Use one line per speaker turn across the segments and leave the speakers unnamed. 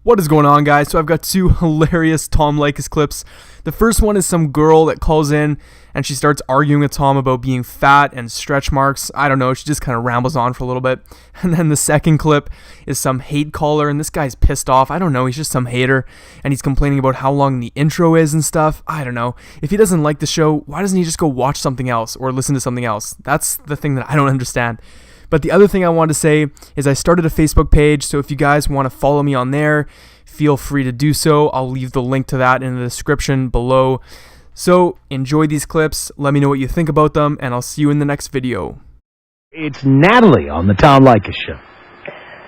What is going on, guys? So I've got two hilarious Tom Leykis clips. The first one is some girl that calls in and she starts arguing with Tom about being fat and stretch marks. I don't know, she just kind of rambles on for a little bit. And then the second clip is some hate caller, and this guy's pissed off. I don't know, he's just some hater, and he's complaining about how long the intro is and stuff. I don't know. If he doesn't like the show, why doesn't he just go watch something else or listen to something else? That's the thing that I don't understand. But the other thing I wanted to say is I started a Facebook page, so if you guys want to follow me on there, feel free to do so. I'll leave the link to that in the description below. So enjoy these clips, let me know what you think about them, and I'll see you in the next video.
It's Natalie on the Tom Leykis Show.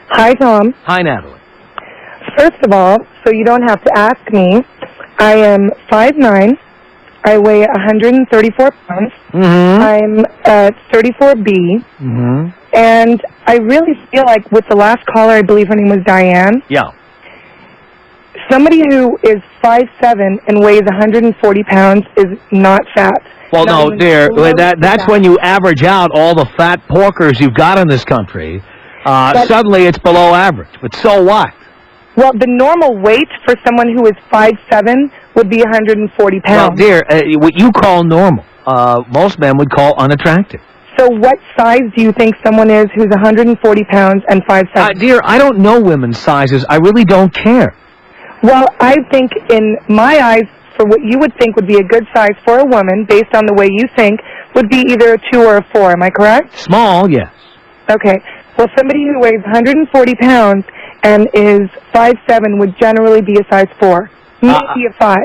Hi, Tom.
Hi, Natalie.
First of all, so you don't have to ask me, I am 5'9". I weigh 134 pounds. I'm at 34B. And I really feel like with the last caller, I believe her name was Diane.
Yeah.
Somebody who is 5'7" and weighs 140 pounds is not fat.
Well, no, dear, that's when you average out all the fat porkers you've got in this country. Suddenly it's below average. But so what?
Well, the normal weight for someone who is 5'7" would be 140 pounds.
Well, dear, what you call normal, most men would call unattractive.
So what size do you think someone is who's 140 pounds and 5'7"?
Dear, I don't know women's sizes. I really don't care.
Well, I think in my eyes, for what you would think would be a good size for a woman, based on the way you think, would be either a 2 or a 4. Am I correct?
Small, yes.
Okay. Well, somebody who weighs 140 pounds and is 5'7" would generally be a size 4. Maybe a 5.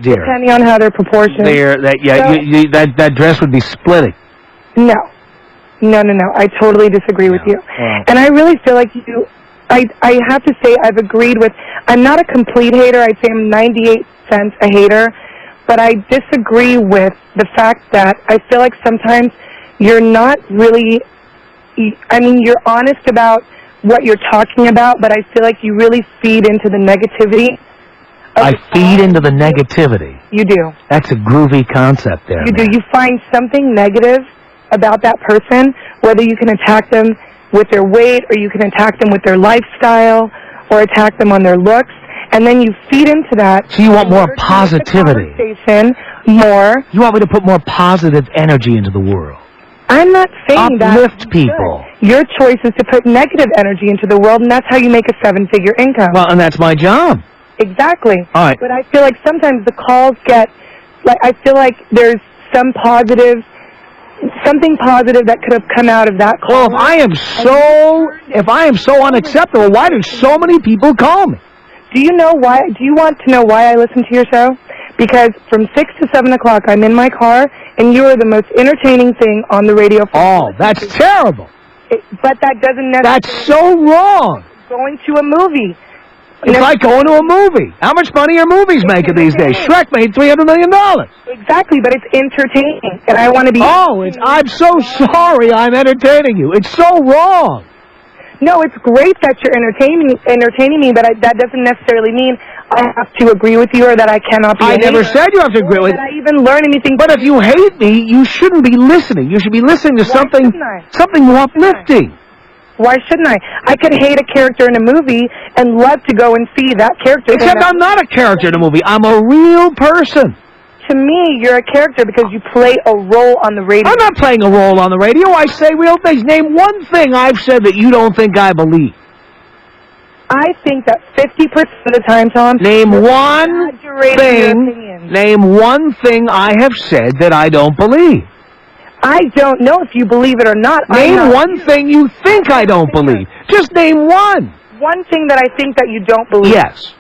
Dear.
Depending on how they're proportioned.
That dress would be splitting.
No. I totally disagree with you. And I really feel like you... I have to say I've agreed with... I'm not a complete hater. I'd say I'm 98 cents a hater. But I disagree with the fact that I feel like sometimes you're not really... I mean, you're honest about what you're talking about, but I feel like you really feed into the negativity.
I feed into the negativity.
You do.
That's a groovy concept there.
You do. You find something negative about that person, whether you can attack them with their weight, or you can attack them with their lifestyle, or attack them on their looks, and then you feed into that.
So you want more positivity.
More.
You want me to put more positive energy into the world.
I'm not saying that.
Uplift people.
Your choice is to put negative energy into the world, and that's how you make a 7-figure income.
Well, and that's my job.
Exactly.
All right.
But I feel like sometimes the calls get, like, I feel like there's some positive, something positive that could have come out of that call.
Well, if I am so unacceptable, why do so many people call me?
Do you know why? Do you want to know why I listen to your show? Because from 6 to 7 o'clock, I'm in my car, and you are the most entertaining thing on the radio.
Oh, that's terrible.
But that doesn't necessarily...
That's so wrong.
Going to a movie.
It's like going to a movie. How much money are movies making these days? Shrek made $300 million.
Exactly, but it's entertaining, and I want to be...
Oh, I'm so sorry I'm entertaining you. It's so wrong.
No, it's great that you're entertaining me, but that doesn't necessarily mean I have to agree with you or that I cannot be...
I never said you have to agree with me.
That I even learn anything...
But if you hate me, you shouldn't be listening. You should be listening to something more uplifting.
Why shouldn't I? I could hate a character in a movie and love to go and see that character.
Except I'm not a character in a movie. I'm a real person.
To me, you're a character because you play a role on the radio.
I'm not playing a role on the radio. I say real things. Name one thing I've said that you don't think I believe.
I think that 50% of the time, Tom...
Name one thing I have said that I don't believe.
I don't know if you believe it or not.
Name one thing you think I don't believe. Just name one.
One thing that I think that you don't believe.
Yes.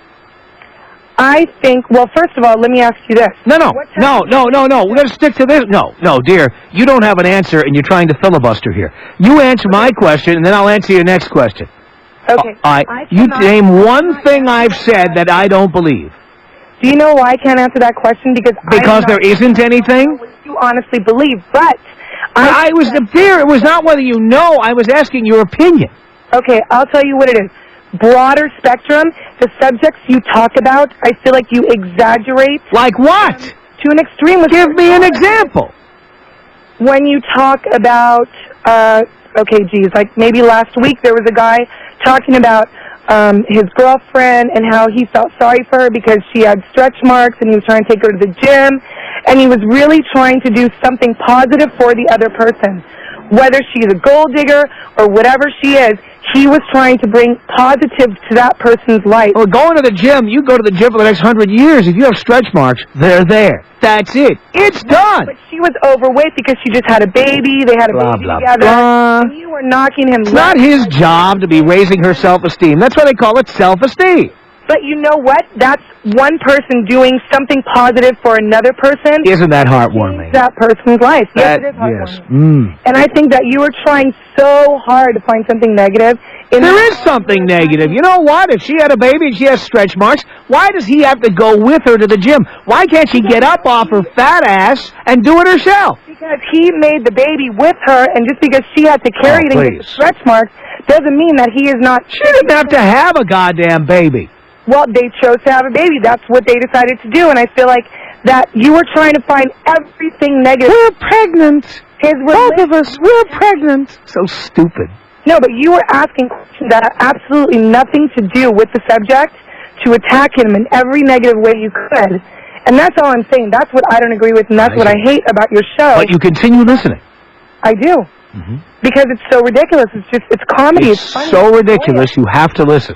I think, well, first of all, let me ask you this.
No. We're going to stick to this. No, dear. You don't have an answer, and you're trying to filibuster here. You answer my question, and then I'll answer your next question.
Okay.
You name one thing I've said that I don't believe.
Do you know why I can't answer that question? Because
there isn't anything?
You honestly believe, but...
Dear, it was not whether you know. I was asking your opinion.
Okay, I'll tell you what it is. Broader spectrum, the subjects you talk about, I feel like you exaggerate.
Like what?
To an extreme.
Give me an example.
When you talk about, like maybe last week there was a guy talking about his girlfriend and how he felt sorry for her because she had stretch marks and he was trying to take her to the gym. And he was really trying to do something positive for the other person. Whether she's a gold digger or whatever she is, he was trying to bring positive to that person's life.
Well, going to the gym, you go to the gym for the next 100 years. If you have stretch marks, they're there. That's it. It's done.
But she was overweight because she just had a baby. They had a baby together. And you were knocking him.
It's not his job to be raising her self-esteem. That's why they call it self-esteem.
But you know what? That's one person doing something positive for another person.
Isn't that heartwarming?
That person's life. Yes, it is heartwarming.
Yes. Mm.
And I think that you were trying so hard to find something negative.
There is something negative. You know what? If she had a baby and she has stretch marks, why does he have to go with her to the gym? Why can't she get up off her fat ass and do it herself?
Because he made the baby with her, and just because she had to carry it and get the stretch marks doesn't mean that he is not...
She didn't have to have a goddamn baby.
Well, they chose to have a baby. That's what they decided to do, and I feel like that you were trying to find everything negative.
We're pregnant. Both of us, we're pregnant. So stupid.
No, but you were asking questions that have absolutely nothing to do with the subject to attack him in every negative way you could. And that's all I'm saying. That's what I don't agree with, and that's what I hate about your show.
But you continue listening.
I do. Mm-hmm. Because it's so ridiculous. It's comedy.
It's
funny.
So ridiculous, you have to listen.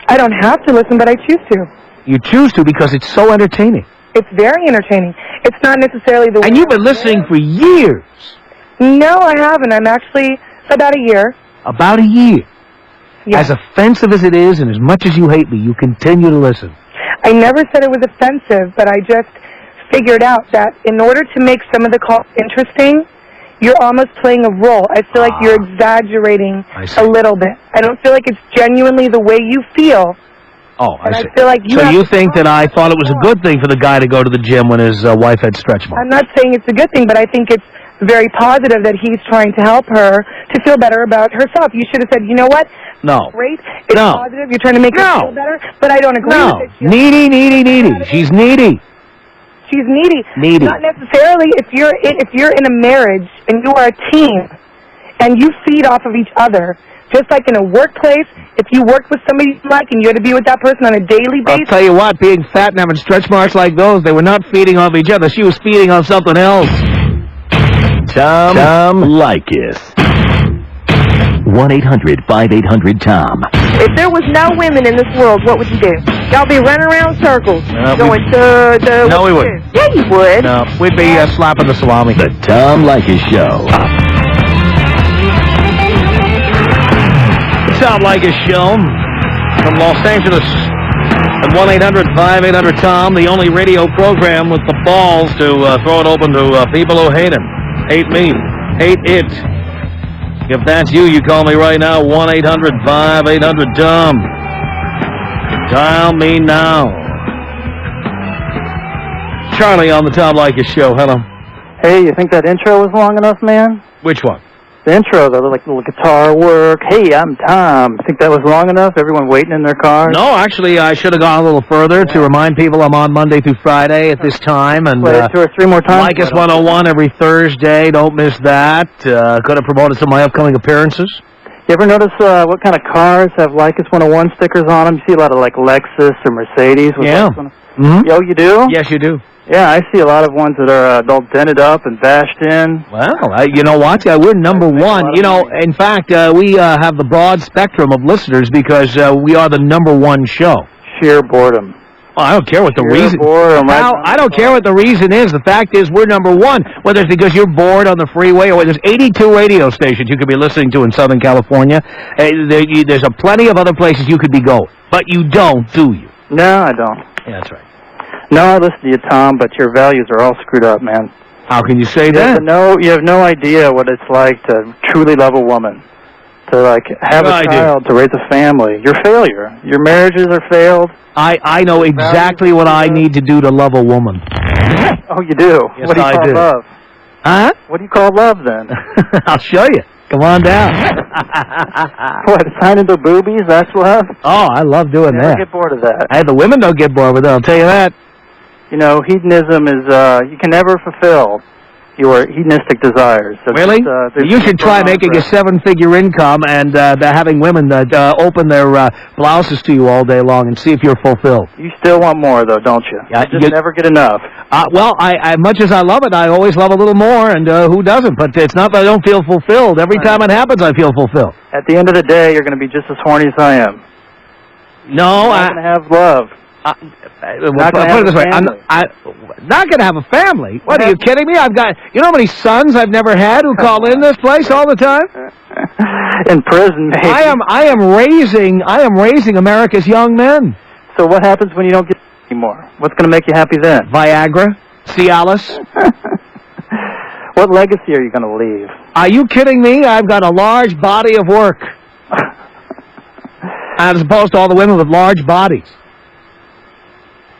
I don't have to listen, but I choose to.
You choose to because it's so entertaining.
It's very entertaining. It's not necessarily the...
And you've been listening for years.
No, I haven't. I'm actually about a year.
About a year.
Yes.
As offensive as it is, and as much as you hate me, you continue to listen.
I never said it was offensive, but I just figured out that in order to make some of the calls interesting, you're almost playing a role. I feel like you're exaggerating a little bit. I don't feel like it's genuinely the way you feel.
Oh, I see.
I feel like
so you think that I thought it was a good thing for the guy to go to the gym when his wife had stretch marks?
I'm not saying it's a good thing, but I think it's very positive that he's trying to help her to feel better about herself. You should have said, you know what?
No.
Great. It's positive. You're trying to make her feel better, but I don't agree with it.
Needy. She's needy.
She's needy. Not necessarily. If you're in a marriage and you are a team and you feed off of each other, just like in a workplace, if you worked with somebody you like and you had to be with that person on a daily basis.
I'll tell you what, being fat and having stretch marks like those, they were not feeding off each other. She was feeding on something else.
Tom Leykis. 1-800-5800-TOM.
If there was no women in this world, what would you do? Y'all be running around circles, going to...
No, we wouldn't.
Yeah, you would.
No, we'd be slapping the salami.
The Tom Leykis Show.
Tom Leykis Show from Los Angeles at 1-800-5800-TOM, the only radio program with the balls to throw it open to people who hate him. Hate me. Hate it. If that's you, you call me right now, 1-800-5800-TOM. Dial me now. Charlie on the Tom Leykis Show. Hello.
Hey, you think that intro was long enough, man?
Which one?
The intro, the little guitar work. Hey, I'm Tom. Think that was long enough? Everyone waiting in their cars?
No, actually, I should have gone a little further to remind people I'm on Monday through Friday at this time. And
play it 2 or 3 more times.
Leykis 101 every Thursday. Don't miss that. Could have promoted some of my upcoming appearances.
You ever notice what kind of cars have Leykis 101 stickers on them? You see a lot of like Lexus or Mercedes. With Yo, you do?
Yes, you do.
Yeah, I see a lot of ones that are all dented up and bashed in.
Well, you know what? We're number one. You know, in fact, we have the broad spectrum of listeners because we are the number one show.
Sheer boredom.
Oh, I don't care what the reason.
Boredom.
I don't care what the reason is. The fact is, we're number one. Whether it's because you're bored on the freeway, or there's 82 radio stations you could be listening to in Southern California. There's plenty of other places you could be going, but you don't, do you?
No, I don't.
Yeah, that's right.
No, I listen to you, Tom, but your values are all screwed up, man.
How can you say that?
You have no idea what it's like to truly love a woman, to like have a child, to raise a family. Your failure. Your marriages are failed.
I know exactly what I need to do to love a woman.
Oh, you do?
Yes,
what do you
I
call
do.
love?
Huh?
What do you call love, then?
I'll show you. Come on down.
What, signing the boobies? That's love?
Oh, I love doing that.
I get bored of that.
Hey, the women don't get bored with it, I'll tell you that.
You know, hedonism is, you can never fulfill your hedonistic desires. So
really? You should try making a 7-figure income and having women open their blouses to you all day long and see if you're fulfilled.
You still want more, though, don't you?
Yeah,
you just never get enough.
Well, I much as I love it, I always love a little more, and who doesn't? But it's not that I don't feel fulfilled. Every time it happens, I feel fulfilled.
At the end of the day, you're going to be just as horny as I am.
No,
you're not going to have love.
Put it this way, I'm not going to have a family. What, are you kidding me? I've got, you know how many sons I've never had who call in this place all the time?
In prison, maybe.
I am raising America's young men.
So what happens when you don't get anymore? What's going to make you happy then?
Viagra, Cialis.
What legacy are you going to leave?
Are you kidding me? I've got a large body of work. As opposed to all the women with large bodies.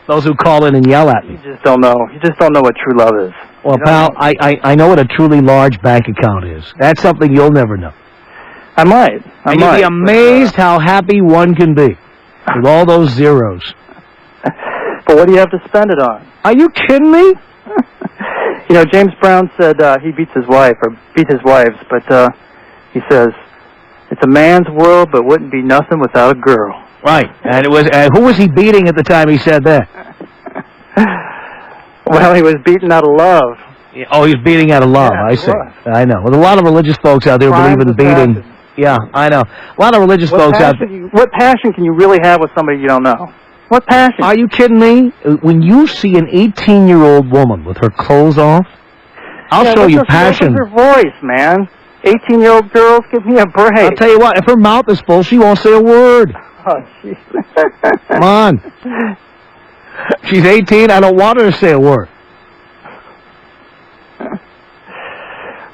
Those who call in and yell at me.
You just don't know. You just don't know what true love is.
Well, pal, I know what a truly large bank account is. That's something you'll never know.
I might.
And you'll be amazed how happy one can be with all those zeros.
But what do you have to spend it on?
Are you kidding me?
You know, James Brown said he beat his wives, but he says, it's a man's world, but wouldn't be nothing without a girl.
Right. And it was who was he beating at the time he said that?
Well, he was beaten out of love.
Oh, he was beating out of love. Yeah, I see. I know. Well, a lot of religious folks out there believe in beating. Passion. Yeah, I know. A lot of religious folks out there.
What passion can you really have with somebody you don't know? What passion?
Are you kidding me? When you see an 18-year-old woman with her clothes off, I'll show you passion.
Her voice, man. 18-year-old girls, give me a break.
I'll tell you what. If her mouth is full, she won't say a word.
Oh, jeez.
Come on. She's 18. I don't want her to say a word.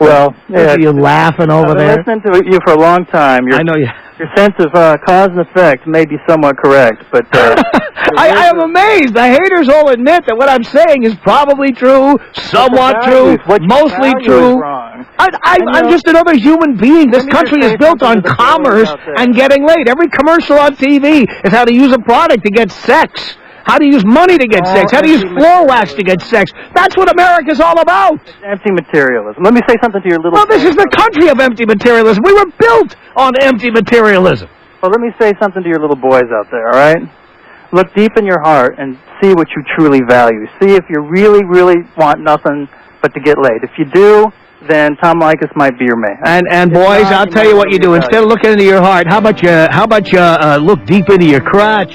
Well, yeah,
you're laughing over there.
I've been listening to you for a long time.
I know you.
Your sense of cause and effect may be somewhat correct, but
I am amazed. The haters all admit that what I'm saying is probably true, somewhat true, mostly true. I'm just another human being. This country is built on commerce and getting laid. Every commercial on TV is how to use a product to get sex. How to use money to get sex. How to use floor wax to get sex. That's what America's all about.
It's empty materialism. Let me say something to your little...
Well, this is the country of empty materialism. We were built on empty materialism.
Well, let me say something to your little boys out there, all right? Look deep in your heart and see what you truly value. See if you really, really want nothing but to get laid. If you do, then Tom Leykis might be your man.
And boys, I'll tell you what you do. Instead of looking into your heart, how about you look deep into your crotch?